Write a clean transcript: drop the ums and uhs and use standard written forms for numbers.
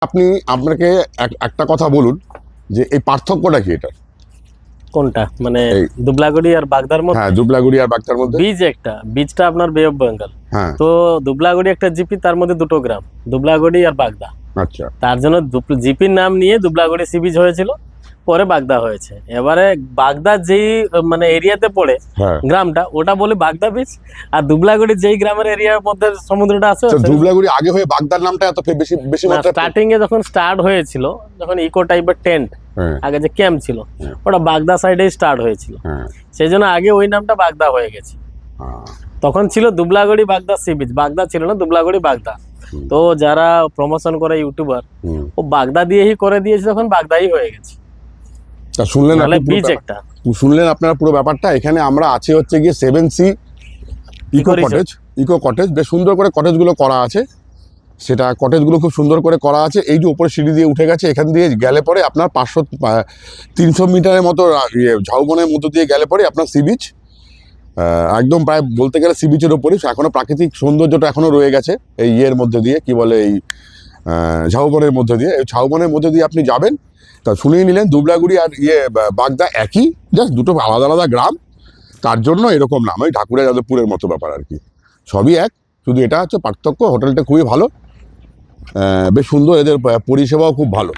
আপনি আপনাকে একটা কথা বলুন যে এই পার্থক্যটা কি এটা? কোনটা মানে এই দুবলাগড়ি আর বাগদার মধ্যে? হ্যাঁ, দুবলাগুড়ি আর বাগদার মধ্যে। বীজটা আপনার বে অফ বেঙ্গল। হ্যাঁ, তো দুবলাগড়ি একটা জিপি, তার মধ্যে দুটো গ্রাম, দুবলাগড়ি আর বাগদা। আচ্ছা। তার জন্য জিপির নাম নিয়ে দুবলাগড়ি সি বিচ হয়েছিল, পরে বাগদা হয়েছে। এবারে বাগদা যেই মানে এরিয়াতে পড়ে হ্যাঁ, গ্রামটা, ওটা বলে বাগদা বিচ। আর দুবলাগড়ি যেই গ্রামের এরিয়ার মধ্যে সমুদ্রটা আছে, তো দুবলাগুড়ি আগে হয়ে বাগদার নামটা এত বেশি বেশি মাত্রায় স্টার্টিং এ যখন স্টার্ট হয়েছিল, যখন ইকো টাইপের টেন্ট হ্যাঁ, আগে যে ক্যাম্প ছিল, হ্যাঁ। ওটা বাগদা সাইডেই স্টার্ট হয়েছিল। হ্যাঁ, সেই জন্য আগে ওই নামটা বাগদা হয়ে গেছে। হ্যাঁ, তখন ছিল দুবলাগড়ি বাগদা সি বিচ, বাগদা ছিল না, দুবলাগড়ি বাগদা। তো যারা প্রমোশন করে ইউটিউবার, হুম। ও বাগদা দিয়েই করে দিয়েছে, তখন বাগদাই হয়ে গেছে। তা শুনলেন নাহলে আপনি পুরো বিচ ব্যাপার- একটা শুনলেন আপনারা পুরো ব্যাপারটা। এখানে আমরা আছি হচ্ছে গিয়ে 7C ইকো resort। কটেজ। বেশ সুন্দর করে কটেজগুলো করা আছে, সেটা কটেজগুলো খুব সুন্দর করে করা আছে। এই যে উপরে সিঁড়ি দিয়ে উঠে গেছে, এখান দিয়ে গেলে পরে আপনার 300 মিটারের মতো ঝাউবনের মধ্য দিয়ে গেলে পরে আপনার সি বিচ, একদম প্রায় বলতে গেলে সি বিচের ওপরই। এখনো প্রাকৃতিক সৌন্দর্যটা এখনো রয়ে গেছে এই ইয়ের মধ্যে দিয়ে, কি বলে এই ঝাউবনের মধ্যে দিয়ে। এই ঝাউবনের মধ্যে দিয়ে আপনি যাবেন। তা শুনেই নিলেন দুবলাগুড়ি আর বাগদা একই, জাস্ট দুটো আলাদা আলাদা গ্রাম, তার জন্য এরকম নাম। ওই ঢাকুরিয়া যাদবপুরের মতো ব্যাপার আর কি, সবই এক, শুধু এটা হচ্ছে পার্থক্য। হোটেলটা খুবই ভালো, বেশ সুন্দর, এদের পরিষেবাও খুব ভালো।